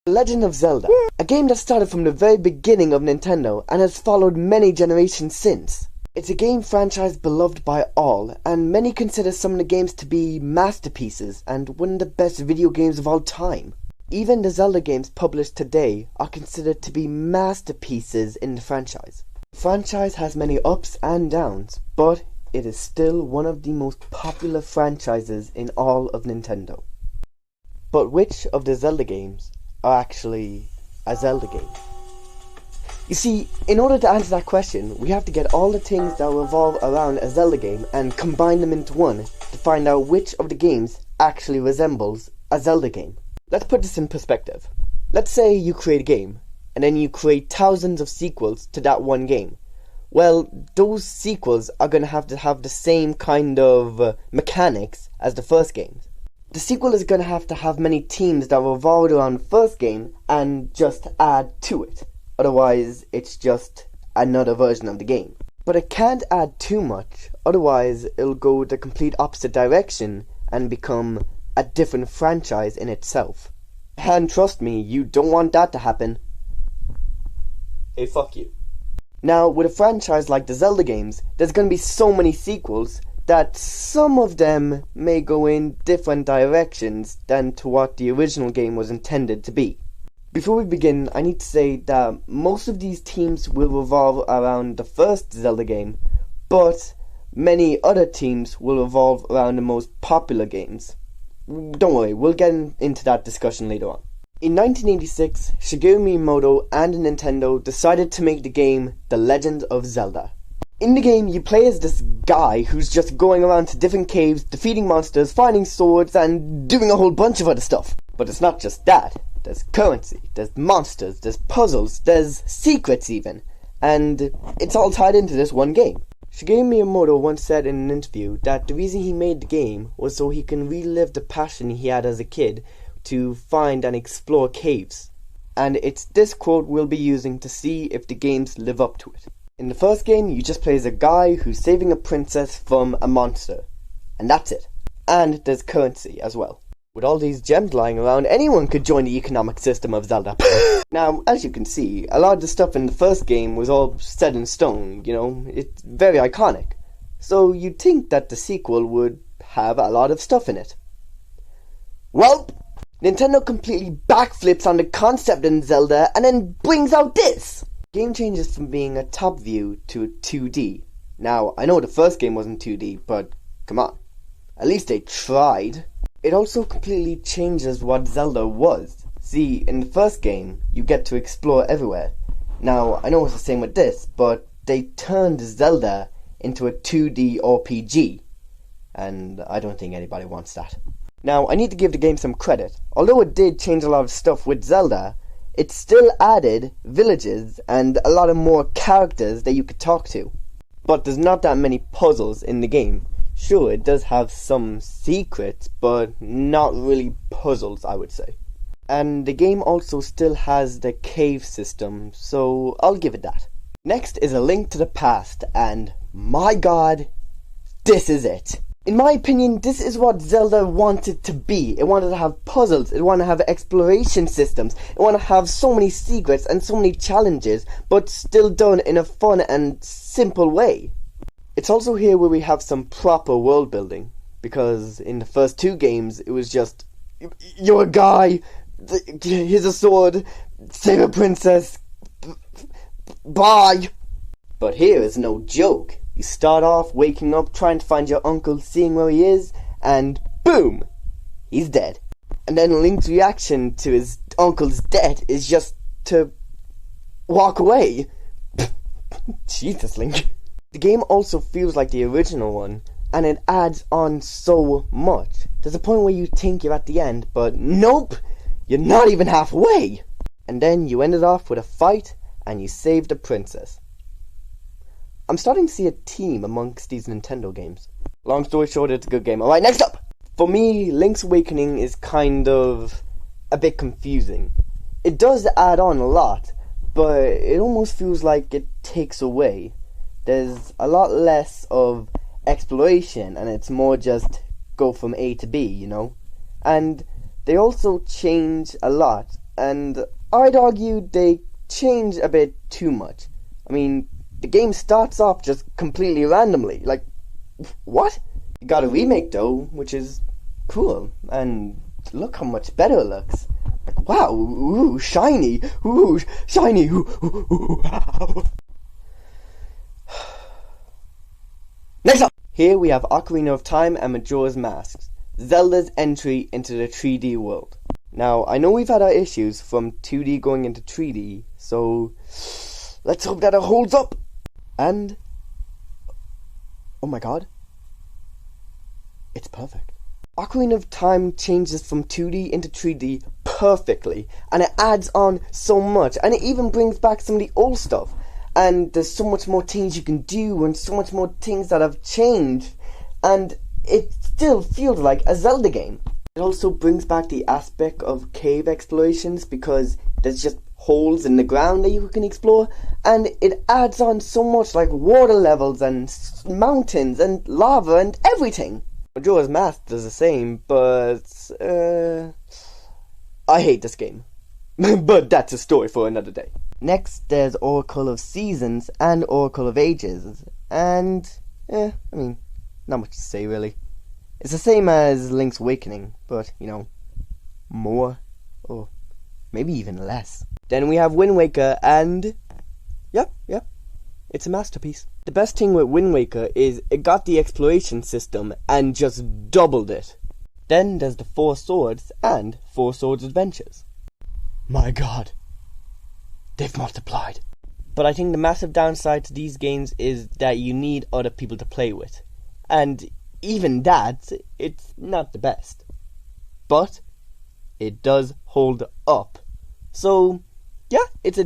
Legend of Zelda, a game that started from the very beginning of Nintendo and has followed many generations since. It's a game franchise beloved by all, and many consider some of the games to be masterpieces and one of the best video games of all time. Even the Zelda games published today are considered to be masterpieces in the franchise. The franchise has many ups and downs, but it is still one of the most popular franchises in all of Nintendo. But which of the Zelda games are actually a Zelda game? You see, in order to answer that question, we have to get all the things that revolve around a Zelda game and combine them into one to find out which of the games actually resembles a Zelda game. Let's put this in perspective. Let's say you create a game, and then you create thousands of sequels to that one game. Well, those sequels are going to have the same kind of mechanics as the first games. The sequel is going to have many themes that revolve around the first game and just add to it. Otherwise, it's just another version of the game. But it can't add too much, otherwise it'll go the complete opposite direction and become a different franchise in itself. And trust me, you don't want that to happen. Hey, fuck you. Now, with a franchise like the Zelda games, there's going to be so many sequels that some of them may go in different directions than to what the original game was intended to be. Before we begin, I need to say that most of these themes will revolve around the first Zelda game, but many other themes will revolve around the most popular games. Don't worry, we'll get into that discussion later on. In 1986, Shigeru Miyamoto and Nintendo decided to make the game The Legend of Zelda. In the game, you play as this guy who's just going around to different caves, defeating monsters, finding swords, and doing a whole bunch of other stuff. But it's not just that. There's currency, there's monsters, there's puzzles, there's secrets even. And it's all tied into this one game. Shigeru Miyamoto once said in an interview that the reason he made the game was so he can relive the passion he had as a kid to find and explore caves. And it's this quote we'll be using to see if the games live up to it. In the first game, you just play as a guy who's saving a princess from a monster. And that's it. And there's currency as well. With all these gems lying around, anyone could join the economic system of Zelda. Now, as you can see, a lot of the stuff in the first game was all set in stone, you know, it's very iconic. So you'd think that the sequel would have a lot of stuff in it. Well, Nintendo completely backflips on the concept in Zelda and then brings out this! The game changes from being a top view to a 2D. Now, I know the first game wasn't 2D, but come on. At least they tried. It also completely changes what Zelda was. See, in the first game, you get to explore everywhere. Now, I know it's the same with this, but they turned Zelda into a 2D RPG. And I don't think anybody wants that. Now, I need to give the game some credit. Although it did change a lot of stuff with Zelda, it still added villages and a lot of more characters that you could talk to. But there's not that many puzzles in the game. Sure, it does have some secrets, but not really puzzles, I would say. And the game also still has the cave system, so I'll give it that. Next is A Link to the Past, and my god, this is it. In my opinion, this is what Zelda wanted to be. It wanted to have puzzles, it wanted to have exploration systems, it wanted to have so many secrets and so many challenges, but still done in a fun and simple way. It's also here where we have some proper world building, because in the first two games it was just, you're a guy, here's a sword, save a princess, bye! But here is no joke. You start off waking up, trying to find your uncle, seeing where he is, and boom! He's dead. And then Link's reaction to his uncle's death is just to walk away. Jesus, Link. The game also feels like the original one, and it adds on so much. There's a point where you think you're at the end, but nope! You're not even halfway! And then you end it off with a fight, and you save the princess. I'm starting to see a theme amongst these Nintendo games. Long story short, it's a good game. Alright, next up! For me, Link's Awakening is kind of a bit confusing. It does add on a lot, but it almost feels like it takes away. There's a lot less of exploration, and it's more just go from A to B, you know? And they also change a lot and I'd argue they change a bit too much. I mean, the game starts off just completely randomly. Like, what? You got a remake though, which is cool, and look how much better it looks. Like, wow, ooh, shiny, ooh, shiny, ooh, ooh, ooh, ooh. Next up! Here we have Ocarina of Time and Majora's Mask, Zelda's entry into the 3D world. Now, I know we've had our issues from 2D going into 3D, so let's hope that it holds up. And, oh my god, it's perfect. Ocarina of Time changes from 2D into 3D perfectly, and it adds on so much, and it even brings back some of the old stuff. And there's so much more things you can do, and so much more things that have changed, and it still feels like a Zelda game. It also brings back the aspect of cave explorations, because there's just holes in the ground that you can explore, and it adds on so much, like water levels and mountains and lava and everything. Majora's Mask does the same, but I hate this game. But that's a story for another day. Next, there's Oracle of Seasons and Oracle of Ages, and I mean, not much to say really. It's the same as Link's Awakening, but, you know, more, or maybe even less. Then we have Wind Waker, and yep, it's a masterpiece. The best thing with Wind Waker is it got the exploration system and just doubled it. Then there's the Four Swords and Four Swords Adventures. My god, they've multiplied. But I think the massive downside to these games is that you need other people to play with. And even that, it's not the best. But it does hold up. So, yeah, it's a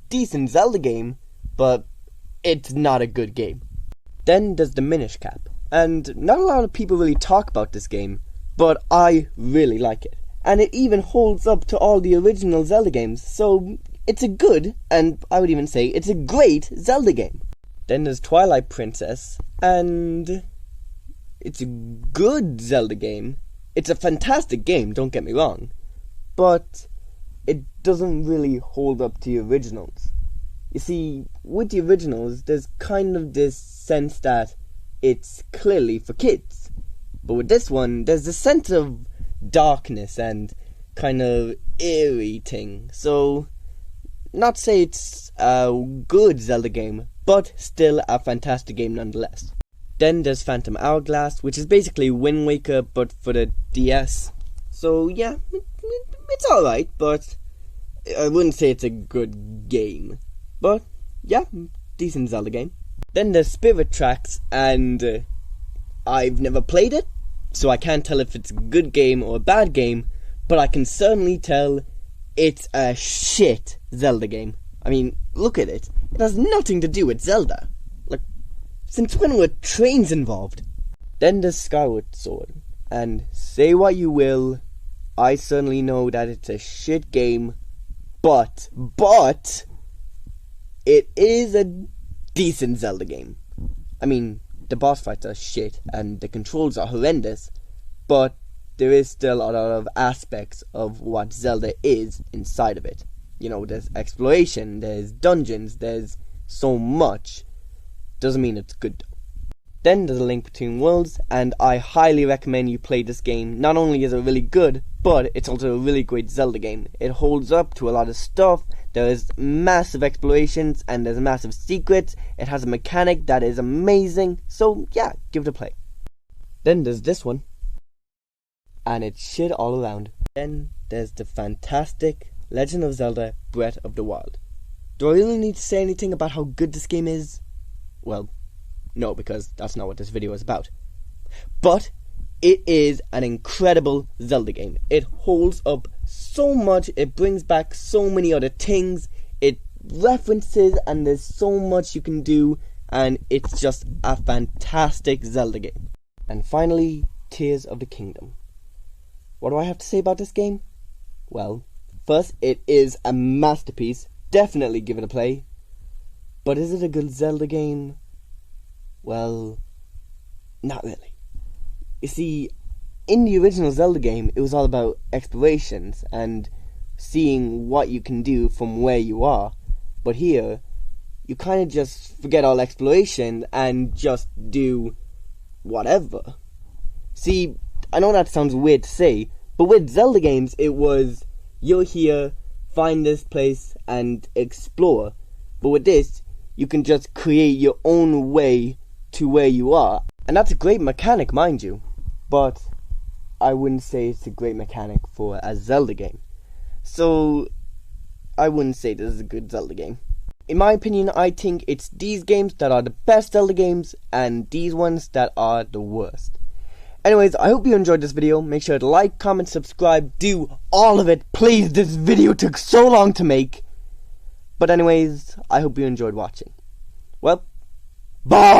decent Zelda game, but it's not a good game. Then there's the Minish Cap. And not a lot of people really talk about this game, but I really like it. And it even holds up to all the original Zelda games, so it's a good, and I would even say it's a great Zelda game. Then there's Twilight Princess, and it's a good Zelda game. It's a fantastic game, don't get me wrong, but it doesn't really hold up to the originals. You see, with the originals, there's kind of this sense that it's clearly for kids, but with this one, there's a sense of darkness and kind of eerie thing. So, not say it's a good Zelda game, but still a fantastic game nonetheless. Then there's Phantom Hourglass, which is basically Wind Waker but for the DS. So yeah, it's alright, but I wouldn't say it's a good game. But yeah, decent Zelda game. Then there's Spirit Tracks, and I've never played it, so I can't tell if it's a good game or a bad game, but I can certainly tell it's a shit Zelda game. I mean, look at it. It has nothing to do with Zelda. Like, since when were trains involved? Then there's Skyward Sword, and say what you will, I certainly know that it's a shit game, but it is a decent Zelda game. I mean, the boss fights are shit, and the controls are horrendous, but there is still a lot of aspects of what Zelda is inside of it. You know, there's exploration, there's dungeons, there's so much. Doesn't mean it's good though. Then there's A Link Between Worlds, and I highly recommend you play this game. Not only is it really good, but it's also a really great Zelda game. It holds up to a lot of stuff. There is massive explorations, and there's massive secrets. It has a mechanic that is amazing. So yeah, give it a play. Then there's this one, and it's shit all around. Then there's the fantastic Legend of Zelda Breath of the Wild. Do I really need to say anything about how good this game is? Well, no, because that's not what this video is about. But it is an incredible Zelda game. It holds up so much, it brings back so many other things, it references, and there's so much you can do, and it's just a fantastic Zelda game. And finally, Tears of the Kingdom. What do I have to say about this game? Well, first, it is a masterpiece. Definitely give it a play. But is it a good Zelda game? Well, not really. You see, in the original Zelda game, it was all about explorations and seeing what you can do from where you are. But here, you kind of just forget all exploration and just do whatever. See, I know that sounds weird to say, but with Zelda games, it was, you're here, find this place, and explore. But with this, you can just create your own way to where you are. And that's a great mechanic, mind you. But I wouldn't say it's a great mechanic for a Zelda game. So, I wouldn't say this is a good Zelda game. In my opinion, I think it's these games that are the best Zelda games, and these ones that are the worst. Anyways, I hope you enjoyed this video. Make sure to like, comment, subscribe, do all of it. Please, this video took so long to make. But anyways, I hope you enjoyed watching. Well, bye!